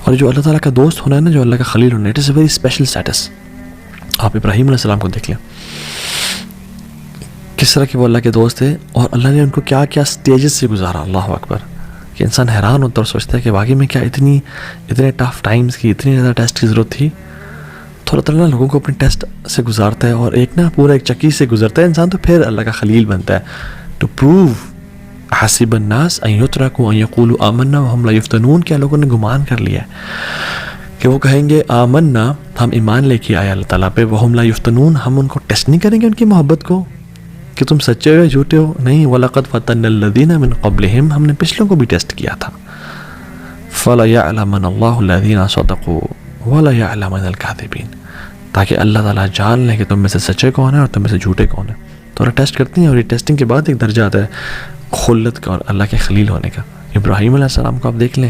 اور جو اللہ تعالیٰ کا دوست ہونا ہے نا، جو اللہ کا خلیل ہونا ہے، it is a very special status. آپ ابراہیم علیہ السلام کو دیکھ لیں کس طرح کہ وہ اللہ کے دوست تھے، اور اللہ نے ان کو کیا کیا سٹیجز سے گزارا. اللہ اکبر، کہ انسان حیران ہوتا اور سوچتا ہے کہ واقعی میں کیا اتنے ٹف ٹائمز کی، اتنی زیادہ ٹیسٹ کی ضرورت تھی. تو اللہ تعالیٰ لوگوں کو اپنے ٹیسٹ سے گزارتا ہے، اور ایک پورا ایک چکی سے گزرتا ہے انسان، تو پھر اللہ کا خلیل بنتا ہے. ٹو پروو حسب الناس ان یترکوا ان یقولوا آمنا وهم لا یفتنون، کیا لوگوں نے گمان کر لیا ہے کہ وہ کہیں گے آمنا، ہم ایمان لے کے آئے اللہ تعالیٰ پہ، وهم لا یفتنون، ہم ان کو ٹیسٹ نہیں کریں گے ان کی محبت کو کہ تم سچے ہو یا جھوٹے ہو. نہیں، وَلَقَدْ فَتَنَّ الَّذِينَ مِن قَبْلِهِمْ، ہم نے پچھلوں کو بھی ٹیسٹ کیا تھا. فَلَيَعْلَمَنَ اللَّهُ الَّذِينَ صَدَقُوا وَلَيَعْلَمَنَ الْكَاذِبِينَ، تاکہ اللہ تعالیٰ جان لے کہ تم میں سے سچے کون ہیں اور تم میں سے جھوٹے کون ہیں. تو اللہ ٹیسٹ کرتی ہیں، اور یہ ٹیسٹنگ کے بعد ایک درجہ آتا ہے خلت کا اور اللہ کے خلیل ہونے کا. ابراہیم علیہ السلام کو آپ دیکھ لیں،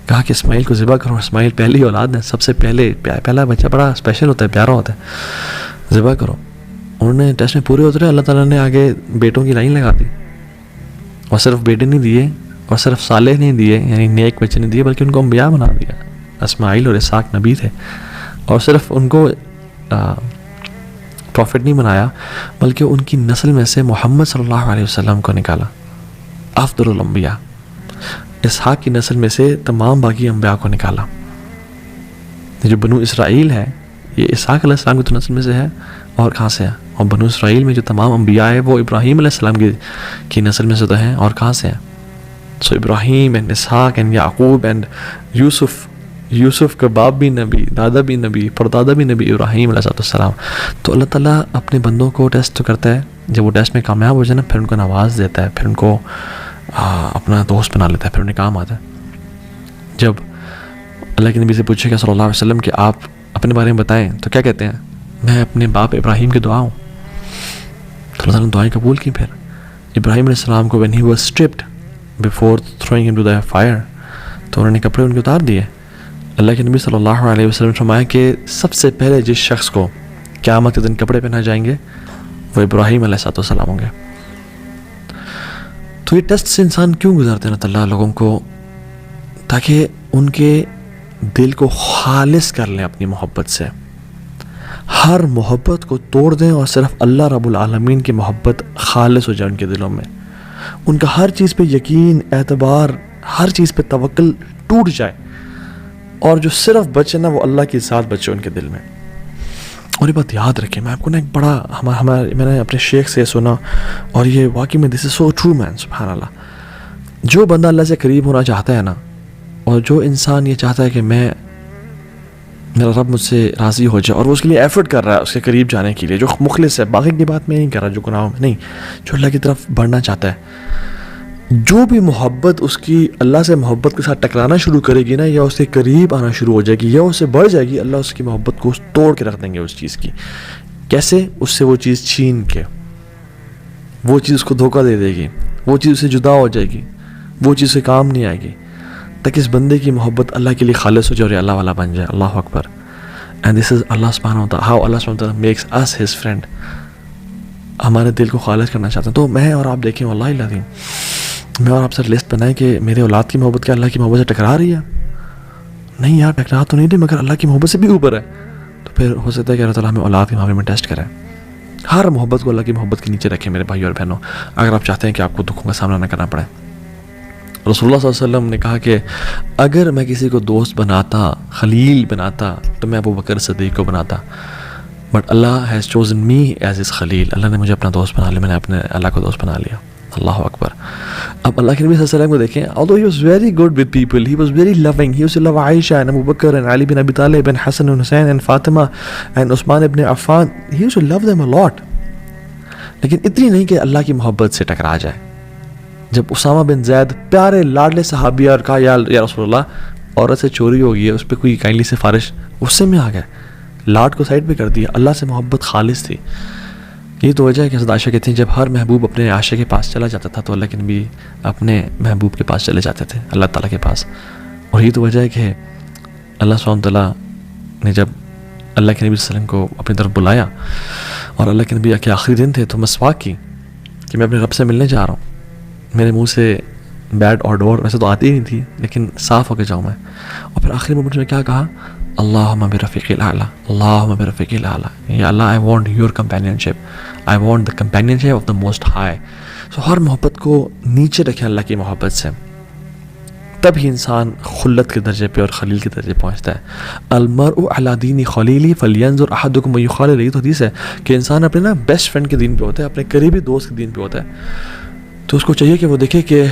کہا کہ اسماعیل کو ذبح کرو. اسماعیل پہلی اولاد ہے، سب سے پہلا بچہ بڑا اسپیشل ہوتا ہے، پیارا ہوتا ہے، ذبح کرو. انہوں نے ٹیسٹ میں پورے اترے، اللہ تعالیٰ نے آگے بیٹوں کی لائن لگا دی، اور صرف بیٹے نہیں دیے، اور صرف صالح نہیں دیے، یعنی نیک بچے نہیں دیے، بلکہ ان کو انبیاء بنا دیا. اسماعیل اور اسحاق نبی تھے، اور صرف ان کو پروفٹ نہیں بنایا، بلکہ ان کی نسل میں سے محمد صلی اللہ علیہ وسلم کو نکالا، افضل الانبیاء. اسحاق کی نسل میں سے تمام باقی انبیاء کو نکالا. جو بنو اسرائیل ہے، یہ اسحاق علیہ السلام کی نسل میں سے ہے، اور کہاں سے ہے؟ اور بنو اسرائیل میں جو تمام انبیاء ہے وہ ابراہیم علیہ السلام کی نسل میں سے تو ہیں، اور کہاں سے ہیں؟ So Ibrahim and Ishaq and Yaqub and Yusuf کا باپ بھی نبی، دادا بھی نبی، پردادا بھی نبی، ابراہیم علیہ السلام. تو اللہ تعالیٰ اپنے بندوں کو ٹیسٹ کرتا ہے، جب وہ ٹیسٹ میں کامیاب ہو جائے نا، پھر ان کو نواز دیتا ہے، پھر ان کو اپنا دوست بنا لیتا ہے، پھر انہیں کام آتا ہے. جب اللہ کے نبی سے پوچھے گا صلی اللہ علیہ وسلم کہ آپ اپنے بارے میں بتائیں، تو کیا کہتے ہیں؟ میں اپنے باپ ابراہیم کی دعا ہوں. تو اللہ تعالیٰ نے دعائیں قبول کی. پھر ابراہیم علیہ السلام کو when he was stripped before throwing him to the fire، تو انہوں نے کپڑے ان کو اتار دیے. اللہ کے نبی صلی اللہ علیہ وسلم نے فرمایا کہ سب سے پہلے جس شخص کو قیامت کے دن کپڑے پہنا جائیں گے وہ ابراہیم علیہ السلام ہوں گے. تو یہ ٹیسٹ سے انسان کیوں گزارتے ہیں اللہ تعالیٰ لوگوں کو؟ تاکہ ان کے دل کو خالص کر لیں اپنی محبت سے، ہر محبت کو توڑ دیں، اور صرف اللہ رب العالمین کی محبت خالص ہو جائے ان کے دلوں میں. ان کا ہر چیز پہ یقین، اعتبار، ہر چیز پہ توکل ٹوٹ جائے، اور جو صرف بچے نا وہ اللہ کی ذات بچے ان کے دل میں. اور یہ بات یاد رکھیں، میں آپ کو نا ایک بڑا میں نے اپنے شیخ سے سنا، اور یہ واقعی میں دس از سو ٹرو مین، سبحان اللہ. جو بندہ اللہ سے قریب ہونا چاہتا ہے نا، اور جو انسان یہ چاہتا ہے کہ میرا رب مجھ سے راضی ہو جائے، اور وہ اس کے لیے ایفرٹ کر رہا ہے اس کے قریب جانے کے لیے، جو مخلص ہے، باقی کی بات میں نہیں کر رہا جو گناہوں میں نہیں، جو اللہ کی طرف بڑھنا چاہتا ہے، جو بھی محبت اس کی اللہ سے محبت کے ساتھ ٹکرانا شروع کرے گی نا، یا اس کے قریب آنا شروع ہو جائے گی، یا اس سے بڑھ جائے گی، اللہ اس کی محبت کو توڑ کے رکھ دیں گے اس چیز کی. کیسے؟ اس سے وہ چیز چھین کے، وہ چیز اس کو دھوکہ دے دے گی، وہ چیز اس سے جدا ہو جائے گی، وہ چیز سے کام نہیں آئے گی، تاکہ اس بندے کی محبت اللہ کے لیے خالص ہو جائے اور اللہ والا بن جائے. اللہ اکبر. اینڈ دس از اللہ سبحانہ وتعالی، ہاؤ اللہ سبحانہ وتعالی میکس اس ہز فرینڈ. ہمارے دل کو خالص کرنا چاہتے ہیں. تو میں اور آپ دیکھیں، واللہ العظیم میں اور آپ سے لسٹ بنائیں کہ میرے اولاد کی محبت کیا اللہ کی محبت سے ٹکرا رہی ہے؟ نہیں یار، ٹکرا تو نہیں رہی، مگر اللہ کی محبت سے بھی اوپر ہے. تو پھر ہو سکتا ہے کہ اللہ تعالیٰ ہمیں اولاد کے معاملے میں ٹیسٹ کرے. ہر محبت کو اللہ کی محبت کے نیچے رکھیں میرے بھائی اور بہنوں، اگر آپ چاہتے ہیں کہ آپ کو دکھوں کا سامنا نہ کرنا پڑے. رسول اللہ صلی اللہ علیہ وسلم نے کہا کہ اگر میں کسی کو دوست بناتا، خلیل بناتا، تو میں ابو بکر صدیق کو بناتا، but Allah has chosen me as his Khalil. Allah نے مجھے اپنا دوست بنا لیا، میں نے اپنے اللہ کو دوست بنا لیا. اللہ اکبر. اب اللہ کے نبی صلی اللہ علیہ وسلم کو دیکھیں، although he was very good with people, he was very loving, he used to love Aisha and Abu Bakr and Ali bin Abi Talib and Hassan and Hussein and Fatima and Usman ibn Affan, he used to love them a lot. لیکن اتنی نہیں کہ اللہ کی محبت سے ٹکرا جائے. جب اسامہ بن زید پیارے لاڈلے صحابی اور کہا یا رسول اللہ عورت سے چوری ہو گئی ہے، اس پہ کوئی کائنڈلی سفارش، غصے میں آ گئے، لاڈ کو سائڈ پہ کر دیا. اللہ سے محبت خالص تھی. یہ تو وجہ ہے کہ حضرت عائشہ کہتی ہیں جب ہر محبوب اپنے عاشق کے پاس چلا جاتا تھا تو اللہ کے نبی اپنے محبوب کے پاس چلے جاتے تھے، اللہ تعالیٰ کے پاس. اور یہ تو وجہ ہے کہ اللہ سبحانہ تعالیٰ نے جب اللہ کے نبی صلی اللہ علیہ وسلم کو اپنی طرف بلایا اور اللہ کے نبی کے آخری دن تھے تو مسواک کی کہ میں اپنے رب سے ملنے جا رہا ہوں، میرے منہ سے بیڈ اور ڈور ویسے تو آتی ہی نہیں تھی, لیکن صاف ہو کے جاؤں میں. اور پھر آخری مومنٹ میں کیا کہا, اللہم برفیق الاعلیٰ, اللہم برفیق الاعلیٰ, یا Allah I want your companionship, I want the companionship of the most high. So ہر محبت کو نیچے رکھیں اللہ کی محبت سے, تب ہی انسان خلت کے درجے پہ اور خلیل کے درجے پہنچتا ہے. المرء علی دین خلیلی فلینظر احدکم من یخالل, یہ تو حدیث ہے کہ انسان اپنے نا بیسٹ فرینڈ کے دین پہ ہوتا ہے, اپنے قریبی دوست کے دین پہ ہوتا ہے. تو اس کو چاہیے کہ وہ دیکھے کہ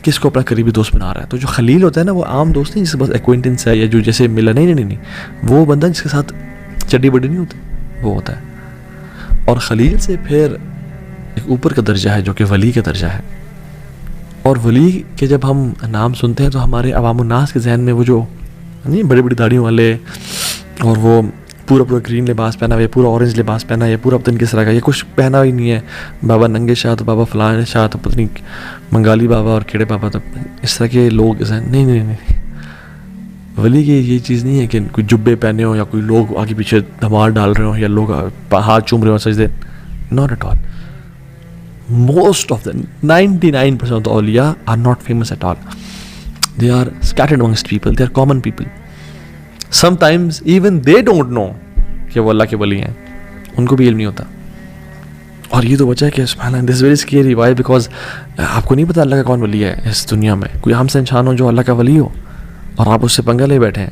کس کو اپنا قریبی دوست بنا رہا ہے. تو جو خلیل ہوتا ہے نا وہ عام دوست نہیں جس کے بس ایکوینٹنس ہے یا جو جیسے ملا, نہیں, وہ بندہ جس کے ساتھ چڈی بڈی نہیں ہوتی, وہ ہوتا ہے. اور خلیل سے پھر ایک اوپر کا درجہ ہے جو کہ ولی کا درجہ ہے. اور ولی کے جب ہم نام سنتے ہیں تو ہمارے عوام الناس کے ذہن میں وہ جو نہیں بڑی بڑی داڑھیوں والے, اور وہ پورا گرین لباس پہنا ہوا, یہ پورا اورنج لباس پہنا ہے, یہ پورا پتن کس طرح کا, یہ کچھ پہنا ہی نہیں ہے, بابا ننگے شاہ تو بابا فلان شاہ تو پتنی منگالی بابا اور کھیڑے بابا, تو اس طرح کے لوگ نہیں. ولی کی یہ چیز نہیں ہے کہ کوئی جبے پہنے ہوں یا کوئی لوگ آگے پیچھے دھمال ڈال رہے ہوں یا لوگ ہاتھ چوم رہے ہوں سجدے. Not at all. Most of the 99% of the awliya are not famous at all. They are scattered amongst people. They are common people. Sometimes even they don't know کہ وہ اللہ کے ولی ہیں, ان کو بھی علم نہیں ہوتا. اور یہ تو وجہ ہے کہ سبحان اللہ, this is very scary. Why? Because آپ کو نہیں پتا اللہ کا کون ولی ہے اس دنیا میں. کوئی ہم سے انسان ہو جو اللہ کا ولی ہو اور آپ اس سے پنگا لے بیٹھے ہیں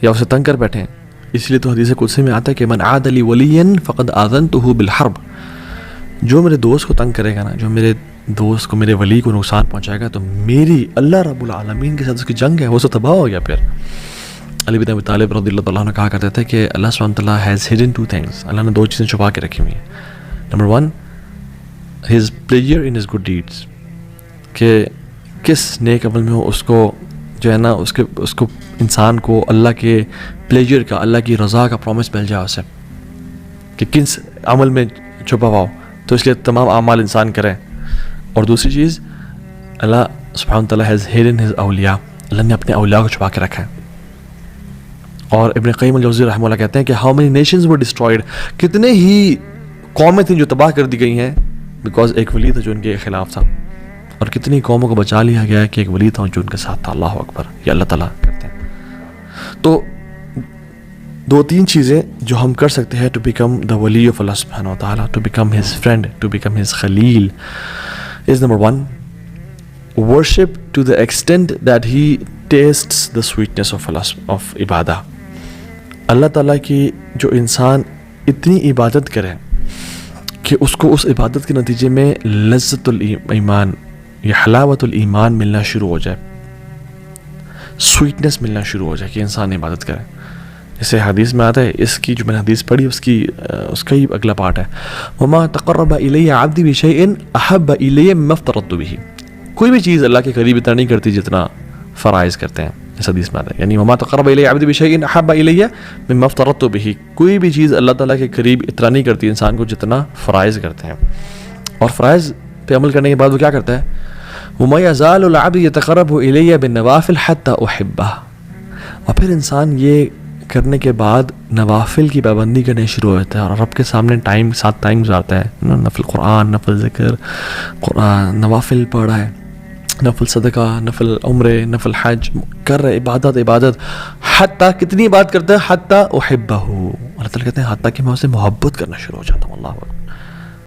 یا اسے تنگ کر بیٹھے ہیں. اس لیے تو حدیث قدسی میں آتا ہے کہ من عاد لی ولیا فقد آذنتہ بالحرب. جو میرے دوست کو تنگ کرے گا نا, جو میرے دوست کو, میرے ولی کو نقصان پہنچائے گا, تو میری اللہ رب العالمین کے ساتھ اس کی جنگ ہے, وہ سب تباہ ہو گیا. پھر علی بن ابی طالب رضی اللہ عنہ کہا کرتے تھے کہ اللہ سبحانہ وتعالیٰ has hidden two things, Allah نے دو چیزیں چھپا کے رکھی ہوئی ہیں. Number 1, his pleasure in his good deeds, کہ کس نیک عمل میں ہو اس کو جو ہے نا اس کو انسان کو اللہ کے پلیجر کا, اللہ کی رضا کا پرومس مل جائے اسے, کہ کس عمل میں چھپا ہوا ہو, تو اس لیے تمام اعمال انسان کریں. اور دوسری چیز, اللہ سبحانہ وتعالیٰ ہیز ہڈن ہز اولیاء, اللہ نے اپنے اولیاء کو چھپا کے رکھا ہے. اور ابن قیم الجوزی رحمہ اللہ کہتے ہیں کہ how many nations were destroyed, کتنے ہی قومیں تھیں جو تباہ کر دی گئی ہیں بیکاز ایک ولی تھا جو ان کے خلاف تھا, اور کتنی قوموں کو بچا لیا گیا ہے کہ ایک ولی تھا جو ان کے ساتھ تھا. اللہ اکبر, یہ اللہ تعالیٰ کرتے ہیں. تو 2-3 چیزیں جو ہم کر سکتے ہیں ٹو بیکم دا ولی آف اللہ سبحانہ و تعالیٰ, to become his friend, to become his Khalil, is number 1, worship to the extent that he tastes the sweetness of عبادہ. اللہ تعالیٰ کی جو انسان اتنی عبادت کرے کہ اس کو اس عبادت کے نتیجے میں لذت الایمان یا حلاوت الایمان ملنا شروع ہو جائے, سویٹنس ملنا شروع ہو جائے کہ انسان عبادت کرے. جیسے حدیث میں آتا ہے, اس کی جو میں نے حدیث پڑھی اس کا ہی اگلا پارٹ ہے, وما تقرب الی عبدی بشیء احب الی مما افترضت به. کوئی بھی چیز اللہ کے قریب اتنا نہیں کرتی جتنا فرائض کرتے ہیں, اس حدیث میں آتا ہے. یعنی وما تقرب الی عبدی بشیء احب الی مما افترضت به, کوئی بھی چیز اللہ تعالیٰ کے قریب اتنا نہیں کرتی انسان کو جتنا فرائض کرتے ہیں. اور فرائض پہ عمل کرنے کے بعد وہ کیا کرتا ہے, وما یزال العبد یتقرب الی بالنوافل حتی احبہ. اور پھر انسان یہ کرنے کے بعد نوافل کی پابندی کرنے شروع ہوتا ہے, اور رب کے سامنے ساتھ ٹائم گزارتا ہے, نفل قرآن, نفل ذکر, قرآن, نوافل پڑھا ہے, نفل صدقہ, نفل عمرے, نفل حج کر رہے, عبادت, حتیٰ کتنی بات کرتا ہے, حتیٰ احبہ, اللہ تعالیٰ کہتے ہیں حتیٰ کہ میں اسے محبت کرنا شروع ہو جاتا ہوں. اللہ